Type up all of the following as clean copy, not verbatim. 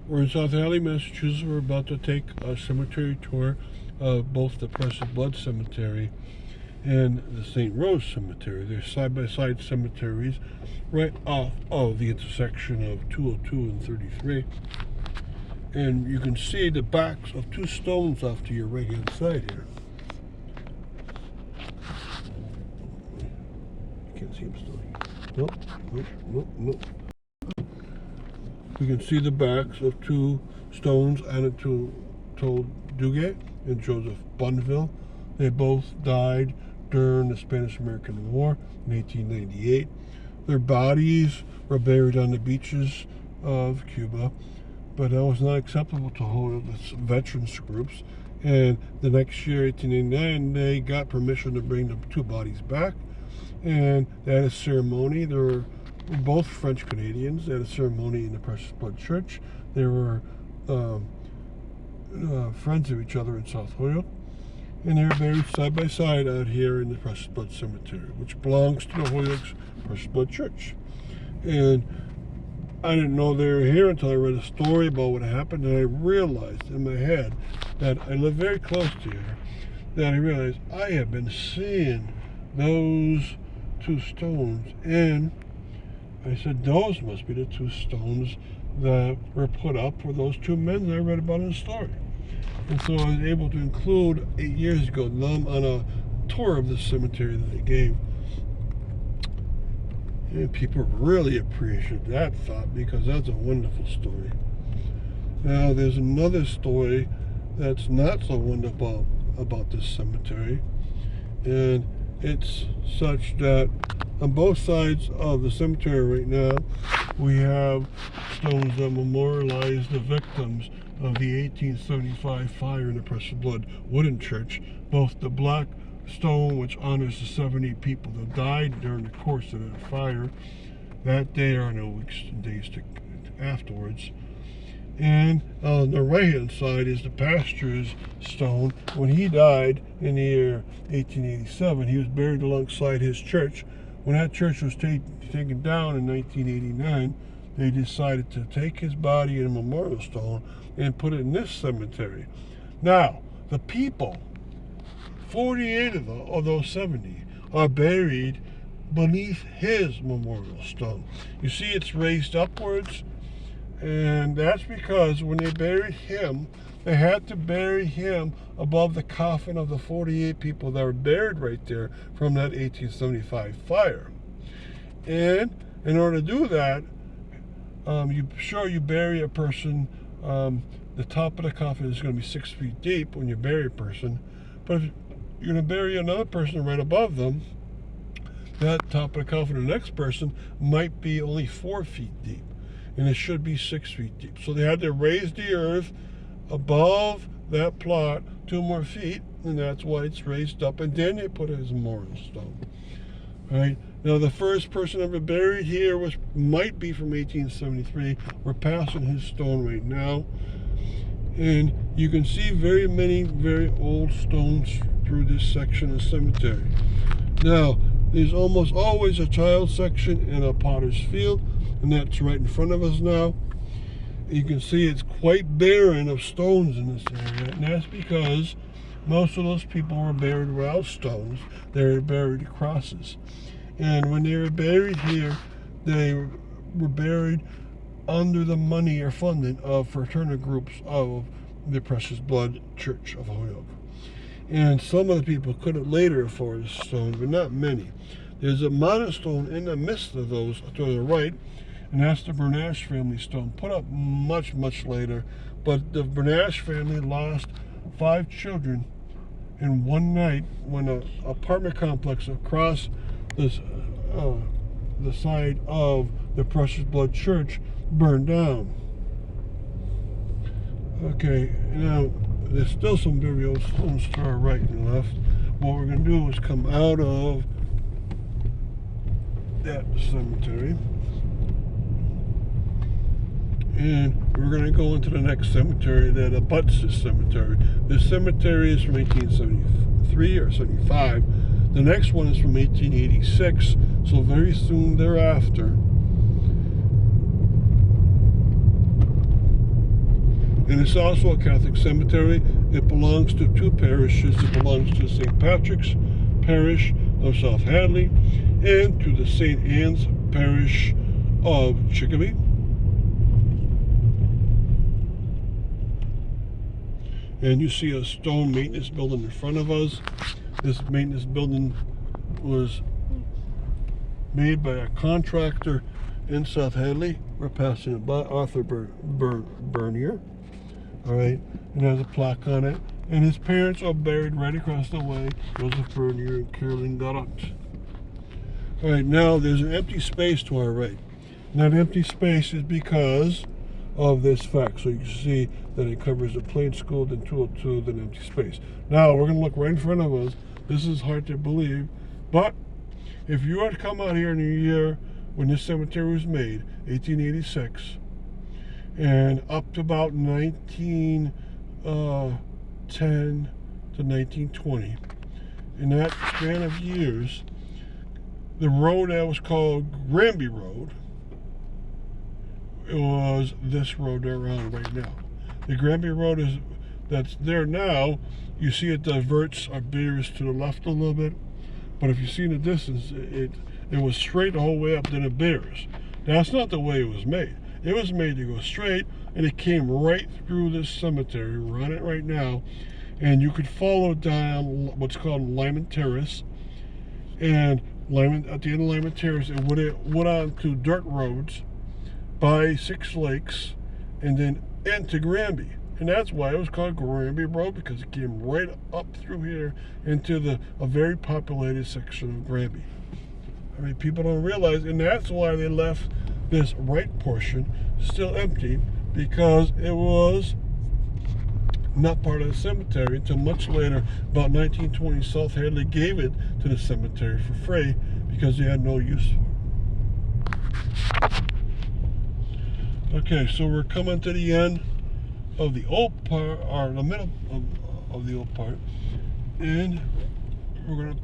We're in South Hadley, Massachusetts. We're about to take a cemetery tour of both the Precious Blood Cemetery and the St. Rose Cemetery. They're side-by-side cemeteries right off of the intersection of 202 and 33. And you can see the backs of two stones off to your right-hand side here. You can't see them still. Nope. You can see the backs of two stones added to Duguay and Joseph Bunville. They both died during the Spanish-American War in 1898. Their bodies were buried on the beaches of Cuba, but that was not acceptable to hold the veterans groups. And the next year, 1889, they got permission to bring the two bodies back, and they had a ceremony. They were both French Canadians. They had a ceremony in the Precious Blood Church. They were friends of each other in South Holyoke, and they were buried side by side out here in the Precious Blood Cemetery, which belongs to the Holyoke's Precious Blood Church. And I didn't know they were here until I read a story about what happened, and I realized in my head that I live very close to here, that I realized I have been seeing those two stones, and I said, those must be the two stones that were put up for those two men that I read about in the story. And so I was able to include 8 years ago them on a tour of the cemetery that I gave. And people really appreciate that thought, because that's a wonderful story. Now there's another story that's not so wonderful about this cemetery, and it's such that on both sides of the cemetery right now, we have stones that memorialize the victims of the 1875 fire in the Precious Blood Wooden Church. Both the black stone, which honors the 70 people that died during the course of that fire that day or in the weeks and days afterwards. And on the right-hand side is the pastor's stone. When he died in the year 1887, he was buried alongside his church. When that church was taken down in 1989, they decided to take his body in a memorial stone and put it in this cemetery. Now, the people, 48 of those 70, are buried beneath his memorial stone. You see, it's raised upwards, and that's because when they buried him, they had to bury him above the coffin of the 48 people that were buried right there from that 1875 fire. And in order to do that, you bury a person, the top of the coffin is going to be 6 feet deep when you bury a person, but if you're going to bury another person right above them, that top of the coffin of the next person might be only 4 feet deep, and it should be 6 feet deep. So they had to raise the earth above that plot 2 more feet, and that's why it's raised up, and then they put his memorial stone. Right? Now the first person ever buried here might be from 1873. We're passing his stone right now, and you can see very many very old stones through this section of cemetery. Now there's almost always a child section and a potter's field, and that's right in front of us now. You can see it's quite barren of stones in this area, and that's because most of those people were buried without stones. They were buried with crosses. And when they were buried here, they were buried under the money or funding of fraternal groups of the Precious Blood Church of Holyoke. And some of the people could have later afforded stones, but not many. There's a modest stone in the midst of those to the right, and that's the Bernash family stone, put up much, much later. But the Bernash family lost 5 children in one night when an apartment complex across this, the side of the Precious Blood Church burned down. Okay, now there's still some very old stones to our right and left. What we're going to do is come out of that cemetery, and we're going to go into the next cemetery that abuts this cemetery. This cemetery is from 1873 or 75. The next one is from 1886, so very soon thereafter. And it's also a Catholic cemetery. It belongs to two parishes. It belongs to St. Patrick's Parish of South Hadley and to the St. Anne's Parish of Chicopee. And you see a stone maintenance building in front of us. This maintenance building was made by a contractor in South Hadley. We're passing it by Arthur Bernier. All right, and there's a plaque on it. And his parents are buried right across the way, Joseph Bernier and Carolyn Garrett. All right, now there's an empty space to our right. And that empty space is because of this fact. So you can see that it covers the Plain School, then 202, then empty space. Now we're gonna look right in front of us. This is hard to believe, but if you were to come out here in the year when this cemetery was made, 1886, and up to about 1910 to 1920, in that span of years, the road that was called Granby Road, it was this road they're on right now. The Granby Road is that's there now. You see it diverts or veers to the left a little bit, but if you see in the distance, it was straight the whole way up, then it veers. That's not the way it was made. It was made to go straight, and it came right through this cemetery. We're on it right now, and you could follow down what's called Lyman Terrace, and at the end of Lyman Terrace, it went on to dirt roads by 6 Lakes, and then into Granby. And that's why it was called Granby Road, because it came right up through here into a very populated section of Granby. I mean, people don't realize, and that's why they left this right portion still empty, because it was not part of the cemetery until much later. About 1920, South Hadley gave it to the cemetery for free because they had no use for it. Okay, so we're coming to the end of the old part, or the middle of the old part, and we're going to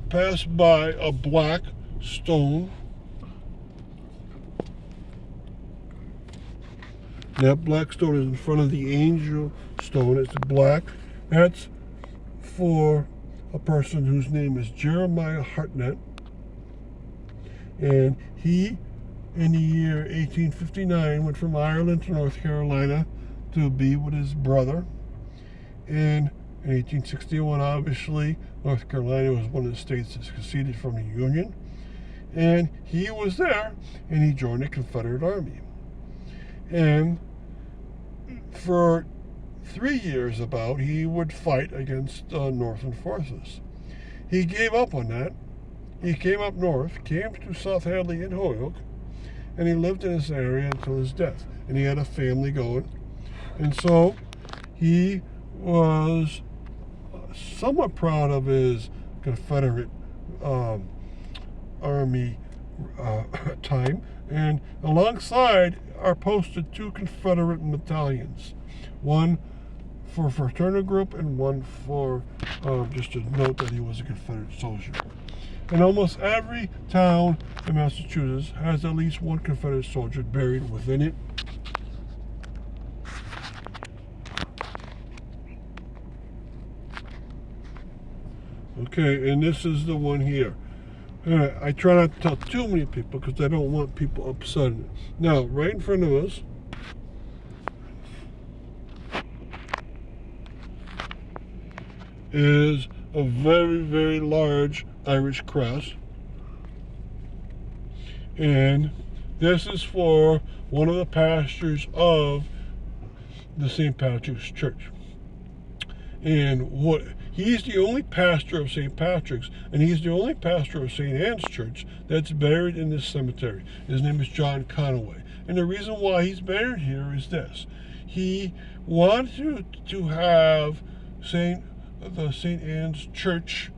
pass by a black stone. That black stone is in front of the angel stone. It's black. That's for a person whose name is Jeremiah Hartnett, and he, in the year 1859, went from Ireland to North Carolina to be with his brother. And in 1861, obviously, North Carolina was one of the states that seceded from the Union. And he was there, and he joined the Confederate Army. And for 3 years he would fight against Northern forces. He gave up on that. He came up north, came to South Hadley in Holyoke, and he lived in this area until his death. And he had a family going. And so he was somewhat proud of his Confederate Army time. And alongside are posted 2 Confederate battalions. One for fraternal group and one for just to note that he was a Confederate soldier. And almost every town in Massachusetts has at least one Confederate soldier buried within it. Okay, and this is the one here. I try not to tell too many people because I don't want people upset. Now, right in front of us is a very, very large Irish cross. And this is for one of the pastors of the St. Patrick's Church. And he's the only pastor of St. Patrick's, and he's the only pastor of St. Anne's Church that's buried in this cemetery. His name is John Conaway. And the reason why he's buried here is this. He wanted to have the St. Anne's Church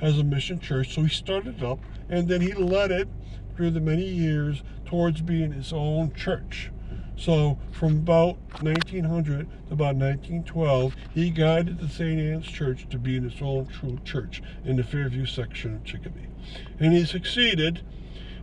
as a mission church, so he started it up, and then he led it through the many years towards being his own church. So from about 1900 to about 1912, he guided the St. Anne's Church to be in its own true church in the Fairview section of Chicopee. And he succeeded,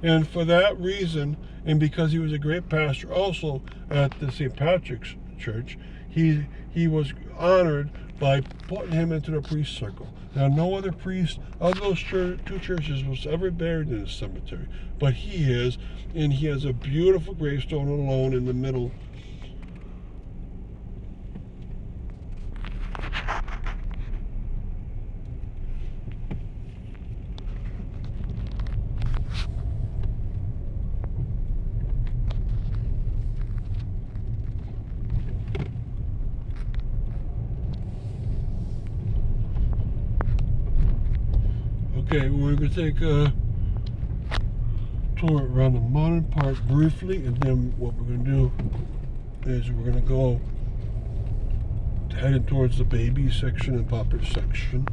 and for that reason, and because he was a great pastor also at the St. Patrick's church, he was honored by putting him into the priest circle. Now, no other priest of those two churches was ever buried in a cemetery, but he is, and he has a beautiful gravestone alone in the middle. Okay, we're going to take a tour around the modern part briefly, and then what we're going to do is we're going to go heading towards the baby section and pauper section.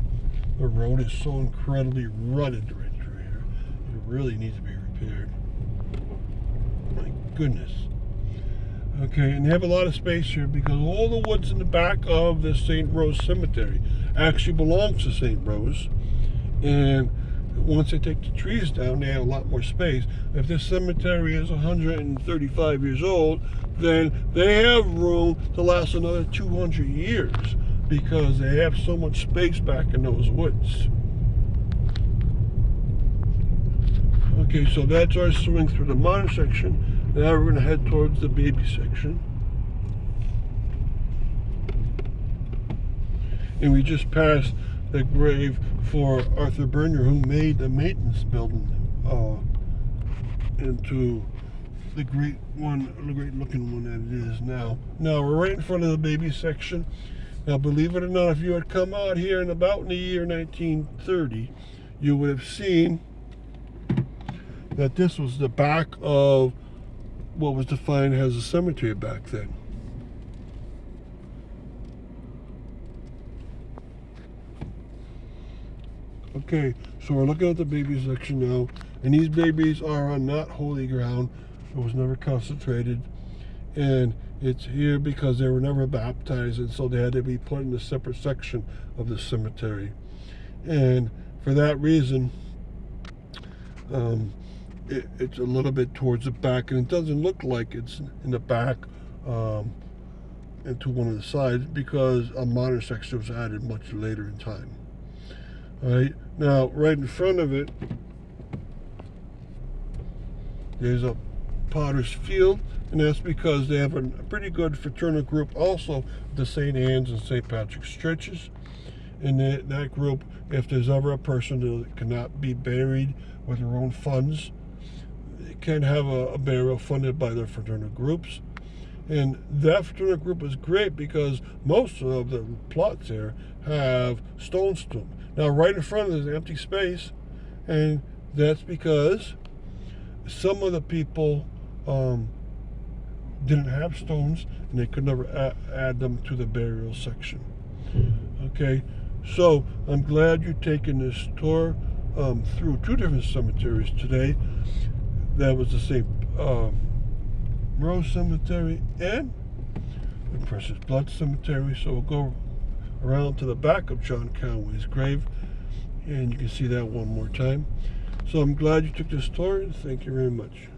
The road is so incredibly rutted right through here. It really needs to be repaired. My goodness. Okay, and they have a lot of space here because all the woods in the back of the St. Rose Cemetery actually belongs to St. Rose. And once they take the trees down, they have a lot more space. If this cemetery is 135 years old, then they have room to last another 200 years because they have so much space back in those woods. Okay, so that's our swing through the modern section. Now we're going to head towards the baby section. And we just passed the grave for Arthur Bernier, who made the maintenance building into the great looking one that it is now. Now we're right in front of the baby section. Now, believe it or not, if you had come out here in the year 1930, you would have seen that this was the back of what was defined as a cemetery back then. Okay, so we're looking at the baby section now, and these babies are on not holy ground. It was never consecrated, and it's here because they were never baptized, and so they had to be put in a separate section of the cemetery. And for that reason, it's a little bit towards the back, and it doesn't look like it's in the back and to one of the sides because a modern section was added much later in time. All right, now right in front of it, there's a potter's field, and that's because they have a pretty good fraternal group also, the St. Anne's and St. Patrick's churches. In that group, if there's ever a person that cannot be buried with their own funds, they can have a burial funded by their fraternal groups. And that fraternal group is great because most of the plots there have stones to them. Now, right in front of there's empty space, and that's because some of the people didn't have stones, and they could never add them to the burial section. Okay, so I'm glad you're taking this tour through two different cemeteries today. That was the St. Rose Cemetery and the Precious Blood Cemetery. So we'll go around to the back of John Conway's grave, and you can see that one more time. So I'm glad you took this tour, and thank you very much.